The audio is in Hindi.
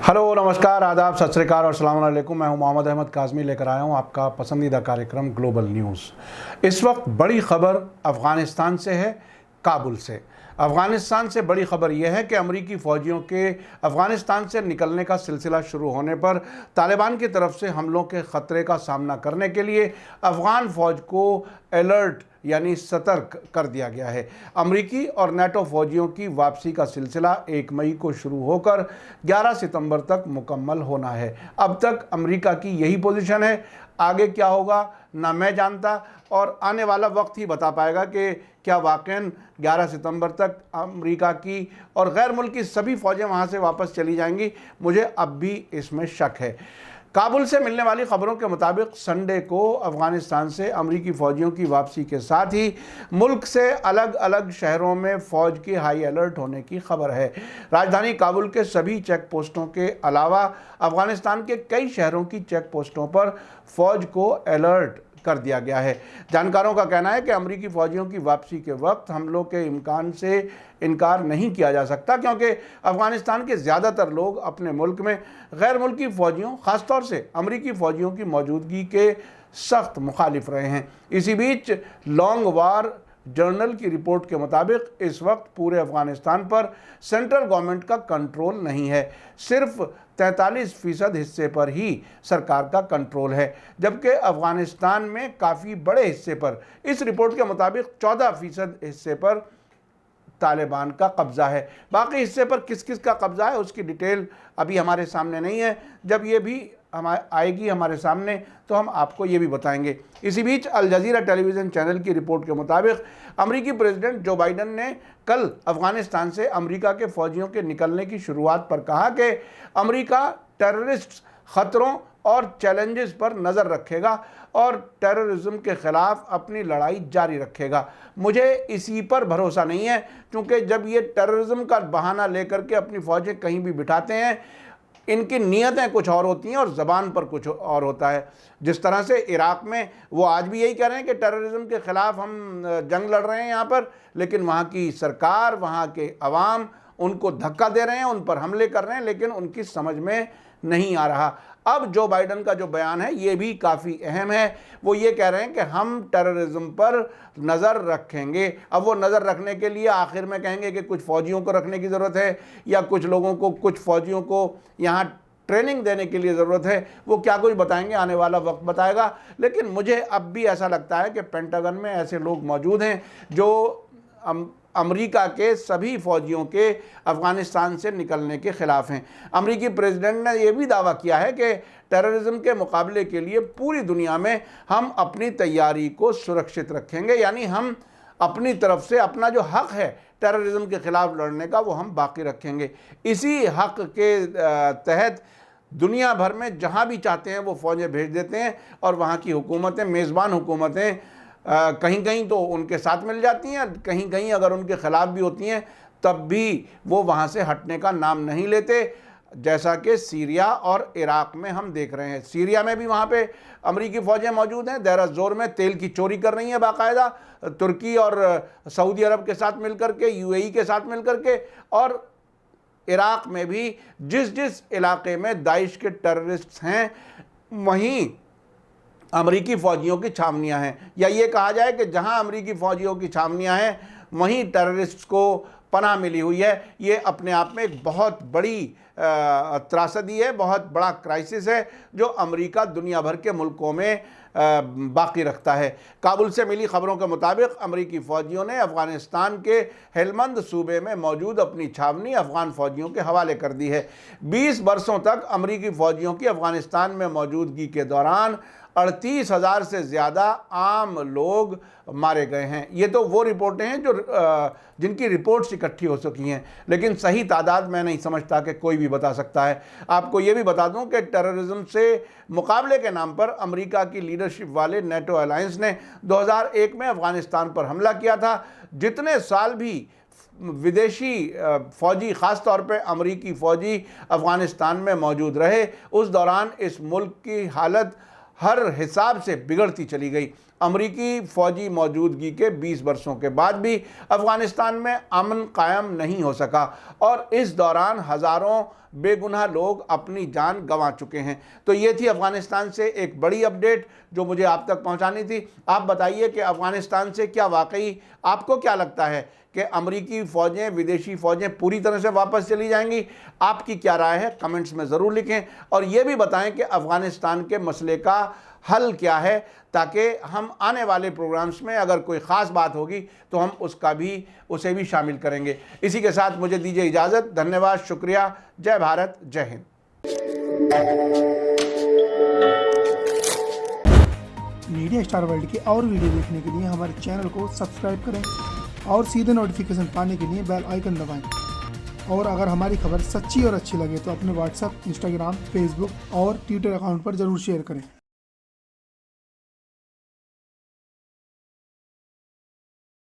हेलो, नमस्कार, आदाब, सत श्री अकाल और अस्सलाम वालेकुम। मैं हूं मोहम्मद अहमद काज़मी, लेकर आया हूं आपका पसंदीदा कार्यक्रम ग्लोबल न्यूज़। इस वक्त बड़ी खबर अफ़गानिस्तान से है, काबुल से। अफ़गानिस्तान से बड़ी खबर यह है कि अमरीकी फ़ौजियों के अफ़गानिस्तान से निकलने का सिलसिला शुरू होने पर तालिबान की तरफ से हमलों के ख़तरे का सामना करने के लिए अफ़गान फ़ौज को अलर्ट यानी सतर्क कर दिया गया है। अमरीकी और नेटो फ़ौजियों की वापसी का सिलसिला 1 मई को शुरू होकर 11 सितंबर तक मुकम्मल होना है। अब तक अमेरिका की यही पोजीशन है। आगे क्या होगा ना मैं जानता, और आने वाला वक्त ही बता पाएगा कि क्या वाक़ई 11 सितंबर तक अमेरिका की और गैर मुल्की सभी फ़ौजें वहाँ से वापस चली जाएंगी। मुझे अब भी इसमें शक है। काबुल से मिलने वाली खबरों के मुताबिक संडे को अफ़गानिस्तान से अमरीकी फ़ौजियों की वापसी के साथ ही मुल्क से अलग अलग शहरों में फ़ौज के हाई अलर्ट होने की खबर है। राजधानी काबुल के सभी चेक पोस्टों के अलावा अफ़गानिस्तान के कई शहरों की चेक पोस्टों पर फ़ौज को अलर्ट कर दिया गया है। जानकारों का कहना है कि अमरीकी फ़ौजियों की वापसी के वक्त हमलों के इम्कान से इनकार नहीं किया जा सकता, क्योंकि अफ़गानिस्तान के ज़्यादातर लोग अपने मुल्क में गैर मुल्की फ़ौजियों, ख़ासतौर से अमरीकी फ़ौजियों की मौजूदगी के सख्त मुखालिफ रहे हैं। इसी बीच लॉन्ग वार जर्नल की रिपोर्ट के मुताबिक इस वक्त पूरे अफ़गानिस्तान पर सेंट्रल गवर्नमेंट का कंट्रोल नहीं है। सिर्फ 43% हिस्से पर ही सरकार का कंट्रोल है, जबकि अफ़गानिस्तान में काफ़ी बड़े हिस्से पर, इस रिपोर्ट के मुताबिक 14% हिस्से पर तालिबान का कब्ज़ा है। बाकी हिस्से पर किस किस का कब्ज़ा है उसकी डिटेल अभी हमारे सामने नहीं है। जब ये भी आएगी हमारे सामने तो हम आपको ये भी बताएंगे। इसी बीच अल जज़ीरा टेलीविज़न चैनल की रिपोर्ट के मुताबिक अमरीकी प्रेसिडेंट जो बाइडन ने कल अफ़गानिस्तान से अमरीका के फ़ौजियों के निकलने की शुरुआत पर कहा कि अमरीका टेररिस्ट ख़तरों और चैलेंजेस पर नज़र रखेगा और टेररिज्म के ख़िलाफ़ अपनी लड़ाई जारी रखेगा। मुझे इसी पर भरोसा नहीं है, क्योंकि जब ये टेररिज्म का बहाना लेकर के अपनी फ़ौजें कहीं भी बिठाते हैं, इनकी नीयतें कुछ और होती हैं और ज़बान पर कुछ और होता है। जिस तरह से इराक़ में वो आज भी यही कह रहे हैं कि टेररिज्म के ख़िलाफ़ हम जंग लड़ रहे हैं यहाँ पर, लेकिन वहाँ की सरकार, वहाँ के अवाम उनको धक्का दे रहे हैं, उन पर हमले कर रहे हैं, लेकिन उनकी समझ में नहीं आ रहा। अब जो बाइडन का जो बयान है ये भी काफ़ी अहम है। वो ये कह रहे हैं कि हम टेररिज्म पर नज़र रखेंगे। अब वो नज़र रखने के लिए आखिर में कहेंगे कि कुछ फ़ौजियों को रखने की ज़रूरत है या कुछ लोगों को, कुछ फ़ौजियों को यहाँ ट्रेनिंग देने के लिए ज़रूरत है। वो क्या कुछ बताएंगे आने वाला वक्त बताएगा। लेकिन मुझे अब भी ऐसा लगता है कि पेंटागन में ऐसे लोग मौजूद हैं जो अमेरिका के सभी फ़ौजियों के अफ़गानिस्तान से निकलने के ख़िलाफ़ हैं। अमेरिकी प्रेसिडेंट ने यह भी दावा किया है कि टेररिज्म के मुकाबले के लिए पूरी दुनिया में हम अपनी तैयारी को सुरक्षित रखेंगे, यानी हम अपनी तरफ से अपना जो हक़ है टेररिज्म के ख़िलाफ़ लड़ने का वो हम बाकी रखेंगे। इसी हक़ के तहत दुनिया भर में जहाँ भी चाहते हैं वो फ़ौजें भेज देते हैं और वहाँ की हुकूमतें, मेज़बान हुकूमतें कहीं कहीं तो उनके साथ मिल जाती हैं, कहीं कहीं अगर उनके ख़िलाफ़ भी होती हैं तब भी वो वहाँ से हटने का नाम नहीं लेते, जैसा कि सीरिया और इराक़ में हम देख रहे हैं। सीरिया में भी वहाँ पे अमरीकी फ़ौजें मौजूद हैं, देर ज़ोर में तेल की चोरी कर रही हैं बाकायदा, तुर्की और सऊदी अरब के साथ मिल कर के, UAE के साथ मिल कर के। और इराक़ में भी जिस जिस इलाके में दाइश के टेररिस्ट हैं वहीं अमरीकी फ़ौजियों की छावनियाँ हैं, या ये कहा जाए कि जहाँ अमरीकी फ़ौजियों की छावनियाँ हैं वहीं टेररिस्ट को पनाह मिली हुई है। ये अपने आप में एक बहुत बड़ी त्रासदी है, बहुत बड़ा क्राइसिस है जो अमेरिका दुनिया भर के मुल्कों में बाकी रखता है। काबुल से मिली खबरों के मुताबिक अमरीकी फ़ौजियों ने अफ़गानिस्तान के हेलमंद सूबे में मौजूद अपनी छावनी अफ़गान फ़ौजियों के हवाले कर दी है। 20 बरसों तक अमरीकी फ़ौजियों की अफ़गानिस्तान में मौजूदगी के दौरान 38,000 से ज़्यादा आम लोग मारे गए हैं। ये तो वो रिपोर्टें हैं जो जिनकी रिपोर्ट्स इकट्ठी हो चुकी हैं, लेकिन सही तादाद मैं नहीं समझता कि कोई भी बता सकता है। आपको ये भी बता दूं कि टेररिज्म से मुकाबले के नाम पर अमेरिका की लीडरशिप वाले नेटो अलायंस ने 2001 में अफ़गानिस्तान पर हमला किया था। जितने साल भी विदेशी फ़ौजी, ख़ास तौर पे अमरीकी फ़ौजी अफ़गानिस्तान में मौजूद रहे, उस दौरान इस मुल्क की हालत हर हिसाब से बिगड़ती चली गई। अमरीकी फ़ौजी मौजूदगी के 20 वर्षों के बाद भी अफ़गानिस्तान में अमन कायम नहीं हो सका और इस दौरान हज़ारों बेगुनाह लोग अपनी जान गंवा चुके हैं। तो ये थी अफ़गानिस्तान से एक बड़ी अपडेट जो मुझे आप तक पहुंचानी थी। आप बताइए कि अफ़गानिस्तान से क्या वाकई आपको क्या लगता है कि अमेरिकी फ़ौजें, विदेशी फ़ौजें पूरी तरह से वापस चली जाएंगी? आपकी क्या राय है कमेंट्स में ज़रूर लिखें और ये भी बताएं कि अफ़गानिस्तान के मसले का हल क्या है, ताकि हम आने वाले प्रोग्राम्स में अगर कोई ख़ास बात होगी तो हम उसे भी शामिल करेंगे। इसी के साथ मुझे दीजिए इजाज़त। धन्यवाद, शुक्रिया, जय भारत, जय हिंद। मीडिया स्टार वर्ल्ड के और वीडियो देखने के लिए हमारे चैनल को सब्सक्राइब करें और सीधे नोटिफिकेशन पाने के लिए बेल आइकन दबाएं। और अगर हमारी खबर सच्ची और अच्छी लगे तो अपने व्हाट्सएप, इंस्टाग्राम, फेसबुक और ट्विटर अकाउंट पर ज़रूर शेयर करें।